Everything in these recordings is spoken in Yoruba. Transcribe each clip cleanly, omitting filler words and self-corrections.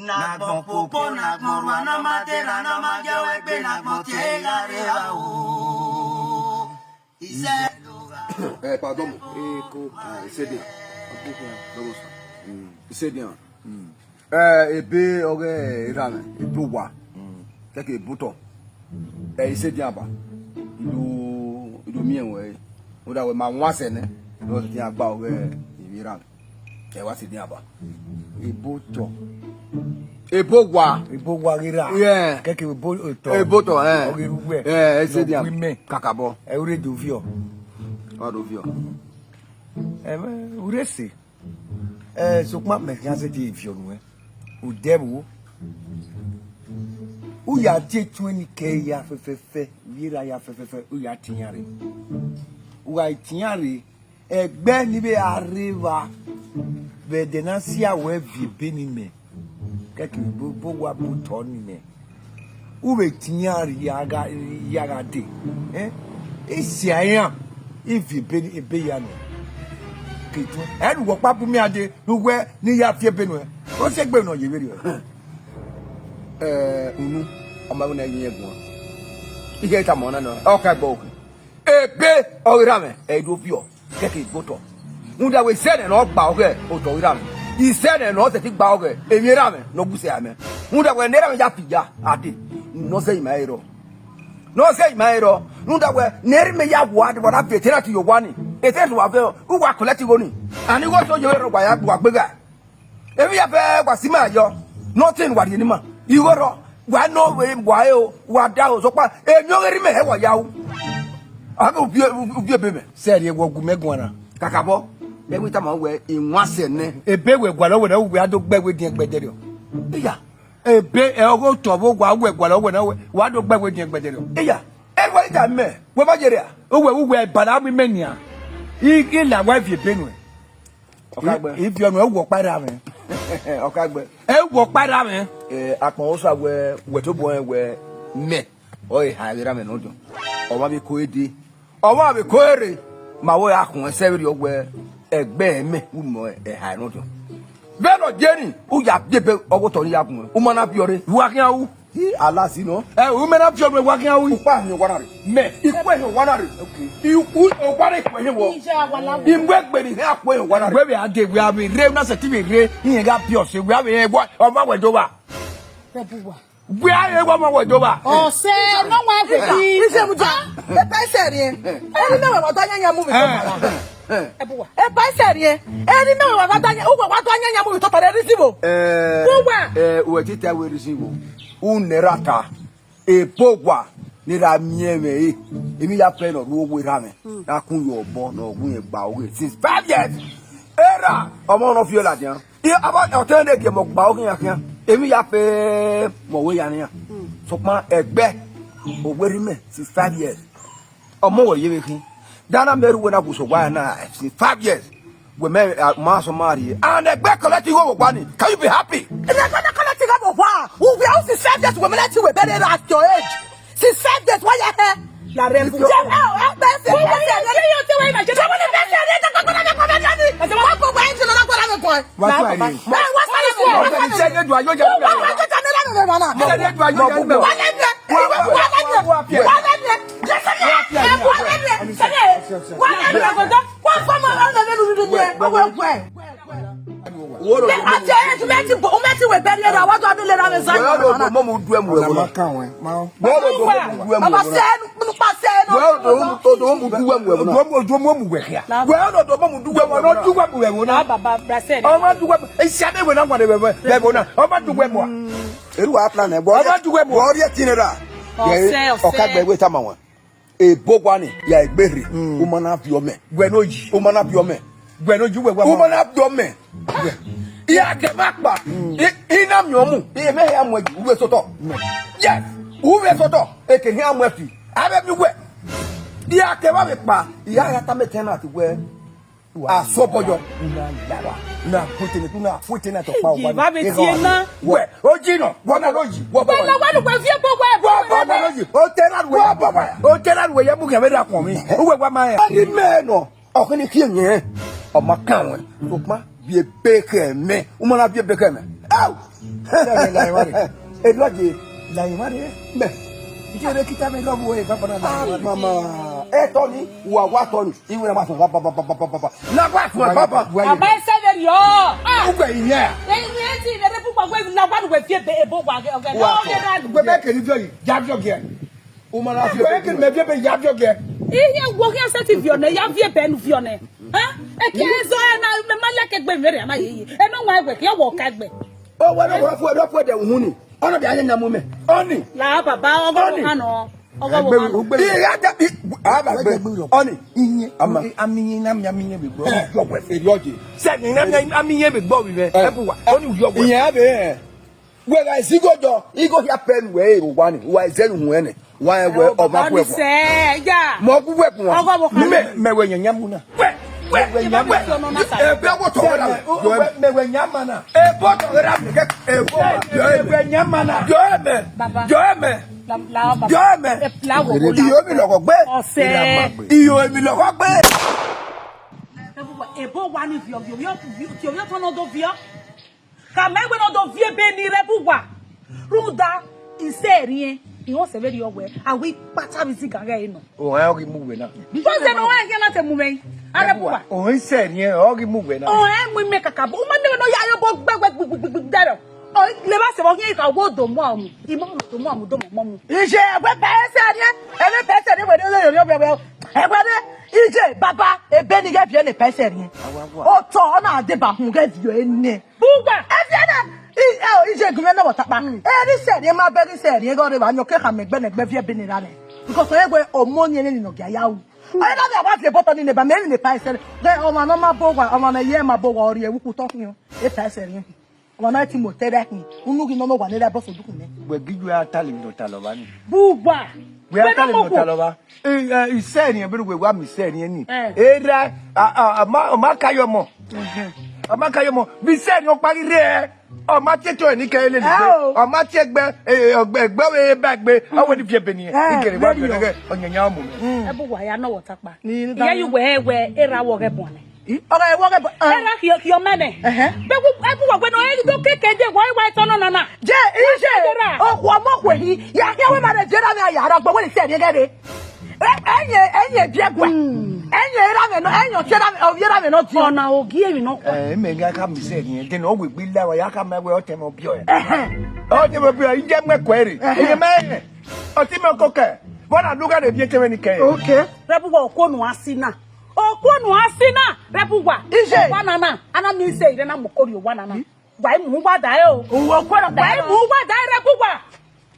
Nagbon popo, nagbon rwa, na madera, na magyawe, be nagbon tega reva o. Pardon. C'est bien. C'est bien. Ebe oge irame, ebe wa. Keke buto. C'est bien ba. Idu mien we. Oda we ma wase ne. No se tian ba oge irame. Wa se bien ba. Ibuto. Ebo wa rira. Yeah. Keke buto. Eboto c'est bien. Kakabo. Ure duvio. Adovio. Uresi. Sokma mekanse di ifio no. Udebu. Uya tietu ni ke ya fefefe, wira ya fefefe, uya tinyare. Uya tinyare egbe ni be arriva. Be denasia we vi beni me. Keke bo wa buto ni me. Ube tinyare yaga de. Isi ayan if you been a bayano. And what Papa me ade, who were near Fia Benue. What's that going on your video? I'm not going to get one. You get a money, okay, book. A bay or ramen, a dovio, get it, boto. Wunda we said an old bauger, Oto Ram. He said an old thick bauger, a mirame, no busiame. Wunda we never yapia, I did. No say my hero. No say my hero. Nunda we near me ya word what I've taken to your one. It is to have who are collecting money. And you also your way up to bigger. If you have was Simayo, nothing what you know. You were one no way, while what down so far, and you remember Yao. I will be a baby. Said you walk Megwana. Kakabo, every time I wear in one cent, a baby with Gualo, we had to beg with the Bedero. Yeah. A bay, I'll go to a walk while we're Gualo, what do beg with the Bedero. Yeah. Every time, me, where was you? Oh, we were Banabi Mania. He la wife you been with. If you know walk by Ramen. Okay, but walk by Ramen. I can also wear what a boy wear me. Oh, I ramen no. Or what we could or what we query. My way, I can say you wear a bear me, a high note. Bello Jenny, who yap dip or what on yap, woman up your working out. Alas, you know, women up your working out with one. Me, you one. Okay. You put a one when you walk. In work, but in halfway, one where we are, we have been rain as a TV. He got pure, so we have a what or my way over. We are a woman with over. Oh, say, no one can see. The person, I don't know what I am moving. A person, I don't know what I am moving to receive. What did I will receive? Unerata e pogwa ni ra mieme emi ya pe no wo rame na kun yo bo no gun e gba o since 5 years era omo no fi la jan e about alternate ke mo gba o kan emi ya pe mo we ya ni so pa egbe o weri me since 5 years omo wo ye kin dana meru we na ku so gwa na since 5 years we me ma so marry and egbe collect go gba ni. Can you be happy? Who we also said that women let you were better at your age. Since 5 years, why you here? La rempu. Yeah, get back back. Inam yomu. He may have with Soto. Yes, who is Soto? It can hear with you. I have you wet. Yeah, came up with Ma. Yeah, I have ten out to wear. Ah, so for you. Now, putting it now, putting it to power. Where? Oh, Gino, what are you? What are you? Oh, tell that way you book a better for me. Who were my man? Oh, can you hear me? Oh, my count. Look, ma. Be a baker, me. Woman, be a baker, man. Oh, La imari. E loje la imari. Be. Ije kita me love we papa na la mama. E Tony, wa Tony. Iwe na ma fun papa. Na wa fun papa. Aba se de yo. Ah. Ugbe yin ya. E ti de pu pa we na wa we fie be ebo wa ge oge. No ge na. Ugbe be ke ni fi jabjo ge. O ma na fi. Ugbe ke me be jabjo ge. Ihe wo ke se ti vione ya vie be nu vione. Ha? E ke zo na me ma le ke gbe mere ama yeye. E no wa egbe ke wo ka gbe. O wa no fu de hu ni. Ono de anya na mu me. Oni. La baba ogo ha no. Ogo wo. Iya da bi aba gbe. Oni. Iyin amiyin na miyin be gbo. Yo we fe loje. Se ni na amiyin be gbo wi be. E bu wa. Oni yo we. Iyin abe. We ga sigojo. Igo ya pen we o wa ni. Wa zenu hu ene. Wa e we o ba ku e ko. Se ja. Mo ku we ku. Ogo wo ka. Me we nyamu na. We nyam we. E be wo to we na. Me we nyama na. E bo to we na. E bo. We nyama na. Jo me. La baba. Jo me. E pla wo ko la. Iyo mi lo ko gbe. Ose. Iyo mi lo ko gbe. Ebo wa ni vio to no do vio. Ka me we no do vie be ni rebuwa. Ruda iserie. Iho se very owe. Awi pata bi si gaga ino. O e o mu we na. So se no wa ke na te mu me. Arebuwa. O iserie o mu we na. O e mu me kaka bo. Ma ne no ya yo bo gbegbe daro. O le ba se bo yin ka wo do mu amu. Imo mo do mu amu do mo mu. Ije egbe pese ni. Ele pese ni we ni yo yo. Egbe ni ije baba ebe ni ge fie le pese ni. O to na ade ba hu ge fie ni. Bugba. E fie na ije gume na wotapa. Eri se ni ma be ri se ni go re ba nyoke ka megbe na gbe fie be ni ra le. Because egbe omoni ni no ga yawo. Ayi na be aba fie bottom ni ne ba me ni pese. De o ma no ma bogwa o ma na ye ma bogwa ori ewu ku to kun. E pese ni. O na ti mo tere hin. Unu gi no no wa ni le boso duku me. We giju atali no taloba ni. Bugba. We atali no taloba. Ise ni e be we wa mi se ni ni. Era ma kayo mo. Ma kayo mo. Bi se ni o pari re. O ma teto ni ke le ni. O ma ti egbe egbe we ba gbe. O we ni fie be ni. Ikere wa be ge onyanya mo. E bugwa ya no wotapa. Ya yu we era wo ge bone. Ora e wo ge Era ki o mene. Be ku e bugwa gbe no e do keke de wa to no na. Je ise. O ku mo ku hi. Ya ke we ma de je ra mi ayara gbo we ni se ni ge de. Enye biegwa. Enye era me no enyo chera me obiera me no ti. Ona ogi emi no. Me nga ka mi se ni de no we gbi la wa ya ka me we o te mo bio e. O te mo bio ije me kwere. Enye me. O ti me koke. Bona duga de bi teme ni ke. Okay. Rebuwa okonu asina. Okonu asina. Rebuwa. Ije. Wanana. Ana mi se ire na mokori wanana. Wai mu gba da e o. Owo okoro da. Wai mu gba da rebuwa.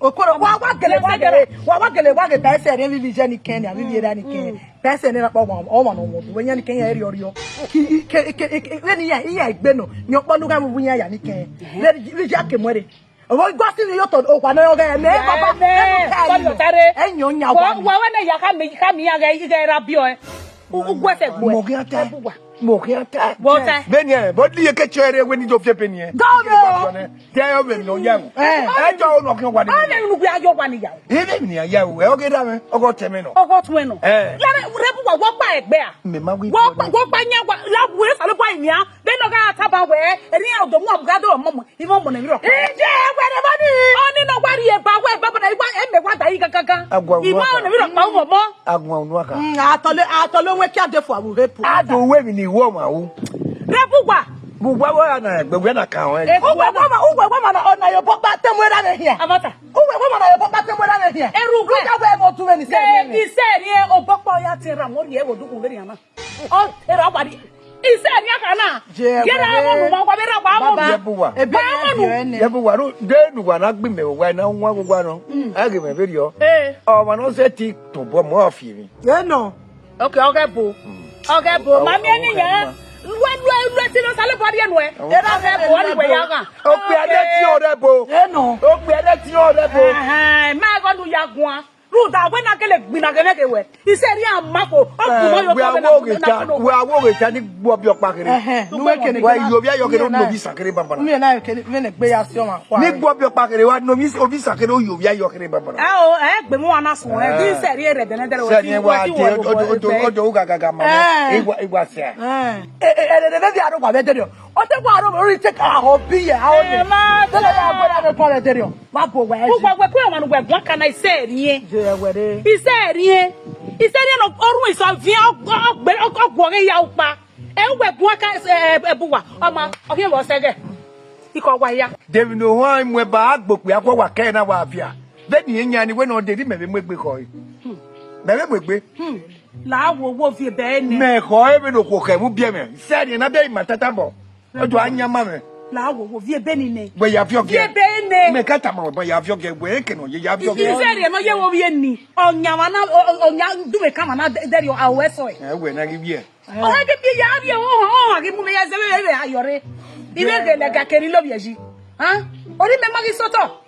Okoro wa gele pese re mi je ni ken abi bi ra ni ken pese ni na po o ma no mo we nya ni ken ya ri orio we ni ya iya igbe no ni opo nu ga mu nya ya ni ken le ja ke mwere o gbo si ni yo to o kwa no ga me baba ko yo tare enyo nya wa we na ya ka mi ya ga ra bio e ugwe se gbo mo ki ata beni e bo li ke chere we ni do fie peni e de yo me no ya e jo no ki wa ni e nu gbe ajo wa ni ya e be ni ya o e o ge da me o go teme no la rebu wa wo pa egbe a me ma wi wo pa nya wa la bu e sale pa ni a be no ga ta ba we e ni odo mu abuga do mo mo mo na mi ro e je we de ba ni o ni no wa ri e ba we ba na igba e me wa da yi gaga ibo na mi ro pa mo mo agwa onu aka atole we ki ade fo awu repu ado we mi ni wo ma wo rebuwa bugwa wa na gbegbe na ka won ugwa ma na ona yo papa temwera na here amata ugwa ma na yo papa temwera na here eru ga we mo tuwe ni se ni o popo ya ti ra mo ri e wo dukun geri ama o era wa di ise ni aka na gera mo nu mo kwa be ra pa mo rebuwa rebuwa ro de nu wa na gbe me wa na nwa gwa no age me be ri o o ma no se ti to bo mo afi mi no okay bo mami eni yan lu ti lo sale body enu e era re bo ni we ya kan o pe ade ti o re bo o pe ade ti o re bo ma go nu ya gun ru da we na kele gbin na kele ke we ise ri amako o we are working can go up your pocket. No can why you be your no be sacred baba. Me na can be ya so ma kwa. Ni go up your pocket what no be obi sacred you be your baba. Gbe mo ana so e din se ri re den der o gaga mama igwa sia. De dia ro kwa be der o te kwa ro ri che ka ho bi ye ha o de de la gbo na ko le der wa bo wa e Ugwa gwe pe wa no gwe gwa kana ise rie. je were Ise rie no orun iso vien ogbo re ya upa. E gwe gwa ka ebuwa. Oma o hin wo sege. Iko wa ya. David no ho mwe ba agboku akwa wa kai na wa afia. Be ni enya ni we no de me megbe ko. Me megbe. La wo vie be ni. Me ko e be no ko ke mu bia me. Se ni na be matata bo. Ojo anya ma me. La wo vie be ni ne. We ya fio ge. Vie be ne. Me kata ma bo ya fio ge we ke no ye ya fio ge. Ise rie no ye wo vie ni. Onya wana onya du me kama na der yo awe so. We na gi bia. O ha bi ya bi o ha gi mu me ya se we ayore. Ibe ge le ga keri lo bi eji. Ha? Ori me magi soto.